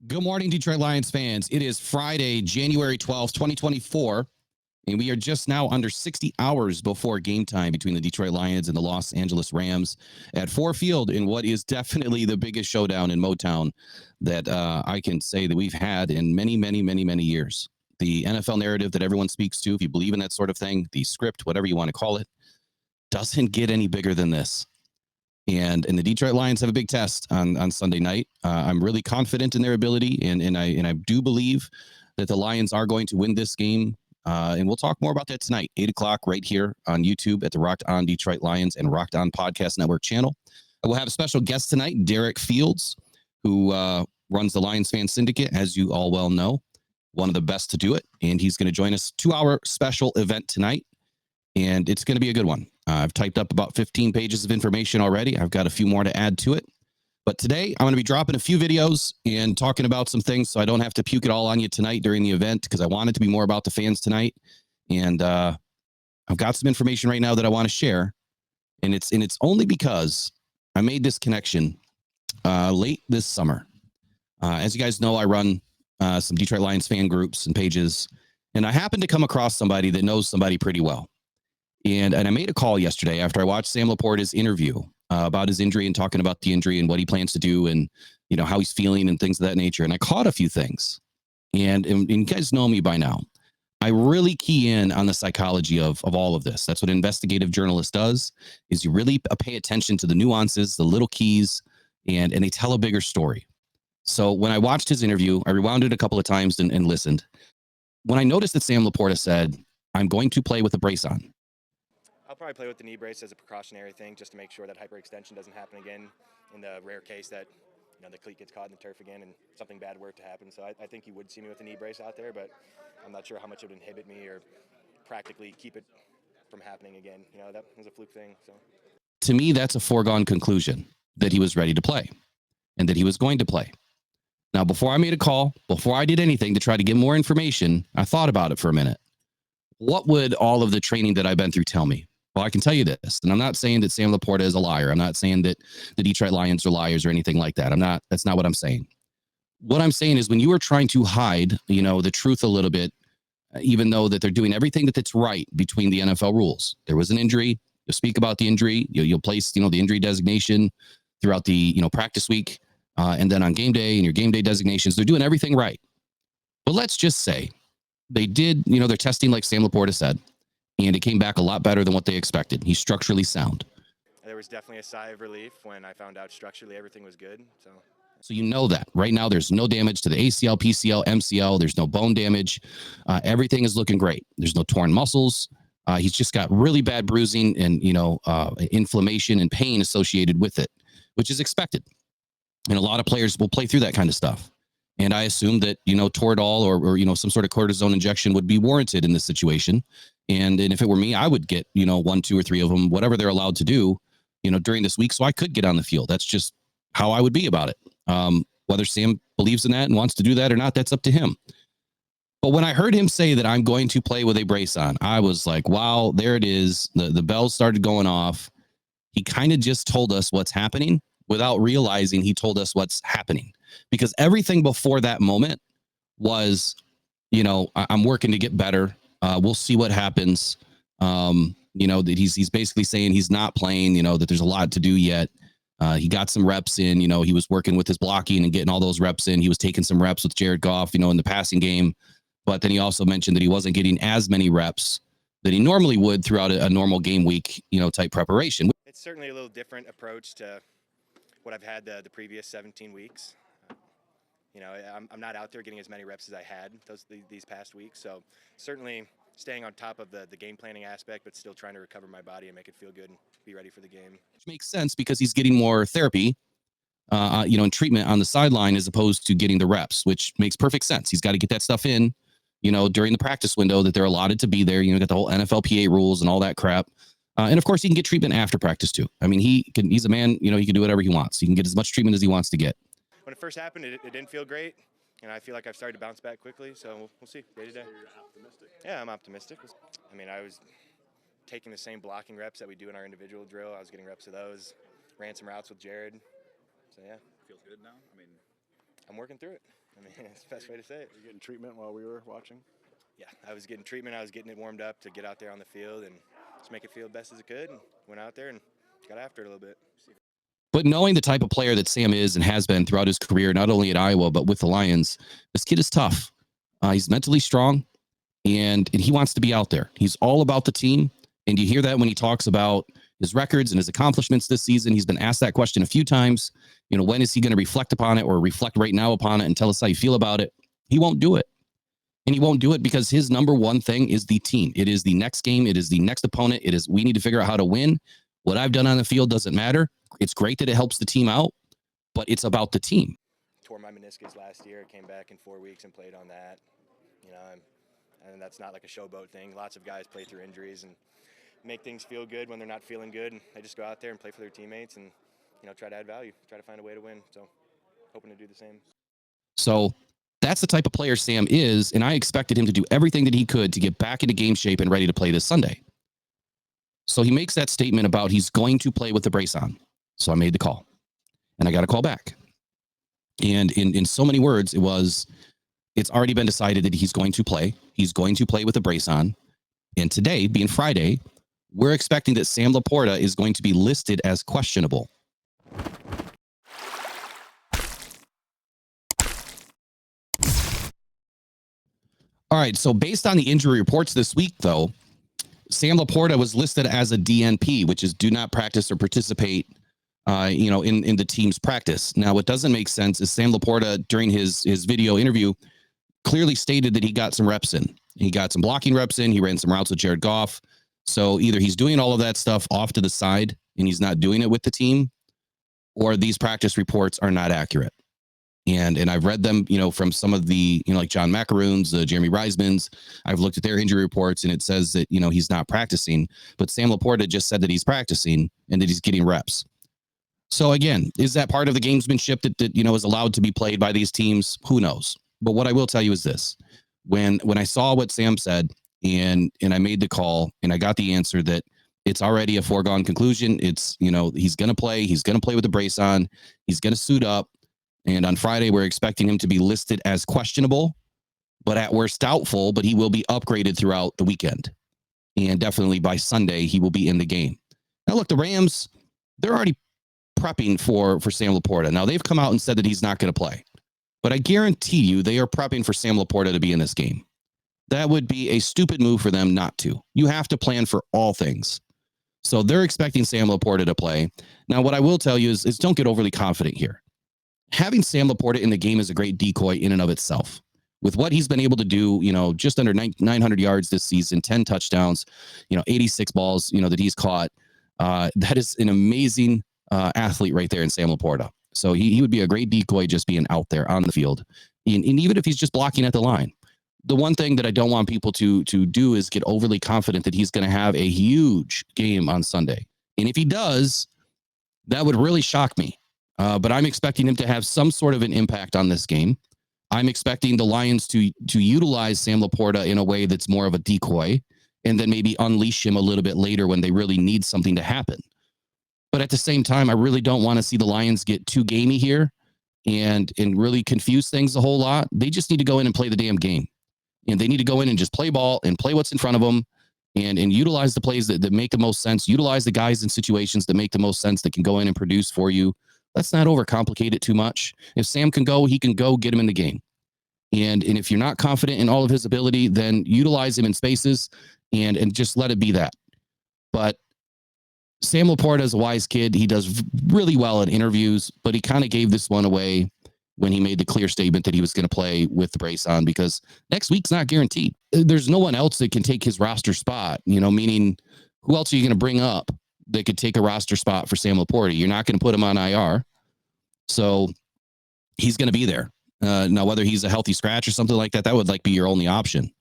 Good morning, Detroit Lions fans. It is Friday, January 12th, 2024, and we are just now under 60 hours before game time between the Detroit Lions and the Los Angeles Rams at Ford Field in what is definitely the biggest showdown in Motown that I can say that we've had in many years. The NFL narrative that everyone speaks to, if you believe in that sort of thing, the script, whatever you want to call it, doesn't get any bigger than this. And the Detroit Lions have a big test on Sunday night. I'm really confident in their ability, and I do believe that the Lions are going to win this game. And we'll talk more about that tonight, 8 o'clock, right here on YouTube at the Rocked On Detroit Lions and Rocked On Podcast Network channel. We'll have a special guest tonight, Derek Fields, who runs the Lions Fan Syndicate, as you all well know, one of the best to do it. And he's going to join us 2-hour special event tonight, and it's going to be a good one. I've typed up about 15 pages of information already. I've got a few more to add to it. But today, I'm going to be dropping a few videos and talking about some things so I don't have to puke it all on you tonight during the event, because I want it to be more about the fans tonight. And I've got some information right now that I want to share. And it's only because I made this connection late this summer. As you guys know, I run some Detroit Lions fan groups and pages. And I happened to come across somebody that knows somebody pretty well. And I made a call yesterday after I watched Sam Laporta's interview about his injury and talking about the injury and what he plans to do and, you know, how he's feeling and things of that nature. And I caught a few things. And you guys know me by now. I really key in on the psychology of all of this. That's what an investigative journalist does, is you really pay attention to the nuances, the little keys, and they tell a bigger story. So when I watched his interview, I rewound it a couple of times and listened. When I noticed that Sam Laporta said, "I'm going to play with a brace on," I'll probably play with the knee brace as a precautionary thing, just to make sure that hyperextension doesn't happen again in the rare case that, you know, the cleat gets caught in the turf again and something bad were to happen. So I think you would see me with a knee brace out there, but I'm not sure how much it would inhibit me or practically keep it from happening again. You know, that was a fluke thing. So to me, that's a foregone conclusion that he was ready to play and that he was going to play. Now, before I made a call, before I did anything to try to get more information, I thought about it for a minute. What would all of the training that I've been through tell me? Well, I can tell you this, and I'm not saying that Sam Laporta is a liar. I'm not saying that the Detroit Lions are liars or anything like that. That's not what I'm saying. What I'm saying is when you are trying to hide, you know, the truth a little bit, even though that they're doing everything that's right between the NFL rules. There was an injury. You'll speak about the injury. You'll place, you know, the injury designation throughout the, you know, practice week. And then on game day and your game day designations, they're doing everything right. But let's just say they did, you know, their testing like Sam Laporta said, and it came back a lot better than what they expected. He's structurally sound. there was definitely a sigh of relief when I found out structurally everything was good. So you know that right now there's no damage to the ACL, PCL, MCL. There's no bone damage. Everything is looking great. There's no torn muscles. He's just got really bad bruising and, you know, inflammation and pain associated with it, which is expected. And a lot of players will play through that kind of stuff. And I assume that, you know, Toradol or, you know, some sort of cortisone injection would be warranted in this situation. And if it were me, I would get, you know, 1, 2, or 3 of them, whatever they're allowed to do, you know, during this week. So I could get on the field. That's just how I would be about it. Whether Sam believes in that and wants to do that or not, that's up to him. But when I heard him say that I'm going to play with a brace on, I was like, wow, there it is. The bells started going off. He kind of just told us what's happening without realizing he told us what's happening. Because everything before that moment was, you know, I'm working to get better. We'll see what happens. You know, that he's basically saying he's not playing, you know, that there's a lot to do yet. He got some reps in, you know, he was working with his blocking and getting all those reps in. He was taking some reps with Jared Goff, you know, in the passing game. But then he also mentioned that he wasn't getting as many reps that he normally would throughout a normal game week, you know, type preparation. It's certainly a little different approach to what I've had the previous 17 weeks. You know, I'm not out there getting as many reps as I had these past weeks. So certainly staying on top of the game planning aspect, but still trying to recover my body and make it feel good and be ready for the game. Which makes sense because he's getting more therapy, you know, and treatment on the sideline as opposed to getting the reps, which makes perfect sense. He's got to get that stuff in, you know, during the practice window that they're allotted to be there. You know, got the whole NFLPA rules and all that crap. And of course, he can get treatment after practice too. I mean, he's a man, you know, he can do whatever he wants. He can get as much treatment as he wants to get. When it first happened, it didn't feel great, and I feel like I've started to bounce back quickly, so we'll see day to day. So you're optimistic? Yeah, I'm optimistic. I mean, I was taking the same blocking reps that we do in our individual drill. I was getting reps of those, ran some routes with Jared. So, yeah. Feels good now? I mean, I'm working through it. I mean, it's the best way to say it. Were you getting treatment while we were watching? Yeah, I was getting treatment. I was getting it warmed up to get out there on the field and just make it feel best as it could. And went out there and got after it a little bit. But knowing the type of player that Sam is and has been throughout his career, not only at Iowa, but with the Lions, this kid is tough. He's mentally strong, and he wants to be out there. He's all about the team. And you hear that when he talks about his records and his accomplishments this season. He's been asked that question a few times. When is he going to reflect upon it or reflect right now upon it and tell us how you feel about it? He won't do it. And he won't do it because his number one thing is the team. It is the next game. It is the next opponent. It is, we need to figure out how to win. What I've done on the field doesn't matter. It's great that it helps the team out, but it's about the team. Tore my meniscus last year. Came back in 4 weeks and played on that. And that's not like a showboat thing. Lots of guys play through injuries and make things feel good when they're not feeling good. And they just go out there and play for their teammates and, try to add value, try to find a way to win. So hoping to do the same. So that's the type of player Sam is, and I expected him to do everything that he could to get back into game shape and ready to play this Sunday. So he makes that statement about he's going to play with the brace on. So I made the call, and I got a call back. And in so many words, it's already been decided that he's going to play. He's going to play with the brace on. And today, being Friday, we're expecting that Sam Laporta is going to be listed as questionable. All right, so based on the injury reports this week, though, Sam Laporta was listed as a DNP, which is do not practice or participate, in the team's practice. Now, what doesn't make sense is Sam Laporta, during his video interview, clearly stated that he got some reps in. He got some blocking reps in. He ran some routes with Jared Goff. So either he's doing all of that stuff off to the side and he's not doing it with the team, or these practice reports are not accurate. And I've read them, from some of the, like John Macaroon's, Jeremy Reisman's. I've looked at their injury reports and it says that, he's not practicing. But Sam Laporta just said that he's practicing and that he's getting reps. So again, is that part of the gamesmanship that is allowed to be played by these teams? Who knows? But what I will tell you is this. When I saw what Sam said and I made the call and I got the answer that it's already a foregone conclusion. It's, he's going to play. He's going to play with the brace on. He's going to suit up. And on Friday, we're expecting him to be listed as questionable, but at worst doubtful, but he will be upgraded throughout the weekend. And definitely by Sunday, he will be in the game. Now, look, the Rams, they're already prepping for Sam Laporta. Now, they've come out and said that he's not going to play. But I guarantee you they are prepping for Sam Laporta to be in this game. That would be a stupid move for them not to. You have to plan for all things. So they're expecting Sam Laporta to play. Now, what I will tell you is don't get overly confident here. Having Sam Laporta in the game is a great decoy in and of itself. With what he's been able to do, just under 900 yards this season, 10 touchdowns, 86 balls, that he's caught. That is an amazing athlete right there in Sam Laporta. So he would be a great decoy just being out there on the field. And even if he's just blocking at the line. The one thing that I don't want people to do is get overly confident that he's going to have a huge game on Sunday. And if he does, that would really shock me. But I'm expecting him to have some sort of an impact on this game. I'm expecting the Lions to utilize Sam Laporta in a way that's more of a decoy and then maybe unleash him a little bit later when they really need something to happen. But at the same time, I really don't want to see the Lions get too gamey here and really confuse things a whole lot. They just need to go in and play the damn game. And they need to go in and just play ball and play what's in front of them and utilize the plays that make the most sense. Utilize the guys in situations that make the most sense that can go in and produce for you. Let's not overcomplicate it too much. If Sam can go, he can go, get him in the game. And if you're not confident in all of his ability, then utilize him in spaces and just let it be that. But Sam Laporta is a wise kid. He does really well in interviews, but he kind of gave this one away when he made the clear statement that he was going to play with the brace on because next week's not guaranteed. There's no one else that can take his roster spot, meaning who else are you going to bring up that could take a roster spot for Sam Laporta? You're not going to put him on IR. So he's going to be there. Now, whether he's a healthy scratch or something like that, that would be your only option.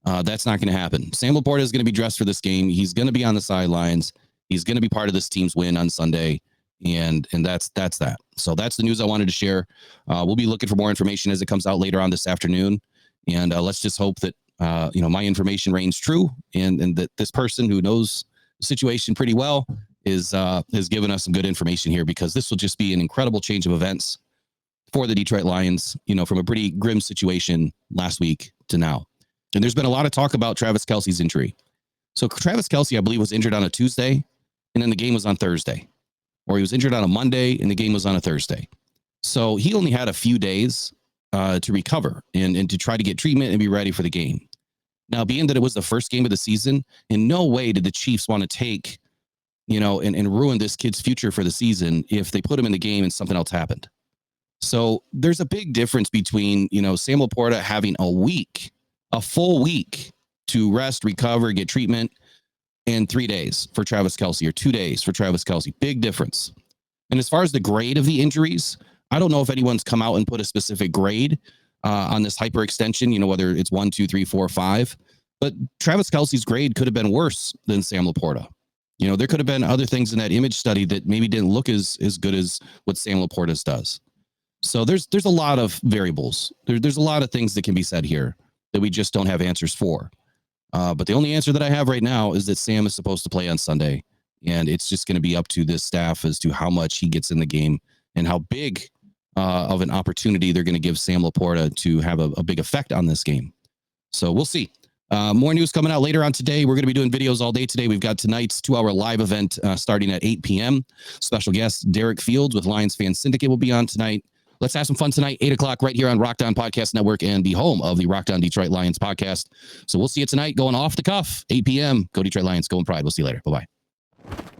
That's not going to happen. Sam Laporta is going to be dressed for this game. He's going to be on the sidelines. He's going to be part of this team's win on Sunday. And that's that. So that's the news I wanted to share. We'll be looking for more information as it comes out later on this afternoon. And let's just hope that, my information reigns true and that this person who knows the situation pretty well has given us some good information here because this will just be an incredible change of events for the Detroit Lions, from a pretty grim situation last week to now. And there's been a lot of talk about Travis Kelce's injury. So Travis Kelce, I believe, was injured on a Tuesday, and then the game was on Thursday. Or he was injured on a Monday, and the game was on a Thursday. So he only had a few days to recover and to try to get treatment and be ready for the game. Now, being that it was the first game of the season, in no way did the Chiefs want to take, and ruin this kid's future for the season if they put him in the game and something else happened. So there's a big difference between, Sam Laporta having a full week to rest, recover, get treatment, and 3 days for Travis Kelce or 2 days for Travis Kelce. Big difference. And as far as the grade of the injuries, I don't know if anyone's come out and put a specific grade on this hyperextension, whether it's 1, 2, 3, 4, 5. But Travis Kelce's grade could have been worse than Sam Laporta. There could have been other things in that image study that maybe didn't look as good as what Sam Laporta's does. So there's a lot of variables. There's a lot of things that can be said here that we just don't have answers for. But the only answer that I have right now is that Sam is supposed to play on Sunday. And it's just going to be up to this staff as to how much he gets in the game and how big of an opportunity they're going to give Sam Laporta to have a big effect on this game. So we'll see. More news coming out later on today. We're going to be doing videos all day today. We've got tonight's 2-hour live event starting at 8 p.m. Special guest Derek Fields with Lions Fan Syndicate will be on tonight. Let's have some fun tonight, 8 o'clock right here on Rock Down Podcast Network and the home of the Rock Down Detroit Lions podcast. So we'll see you tonight going off the cuff, 8 p.m. Go Detroit Lions, go in pride. We'll see you later. Bye-bye.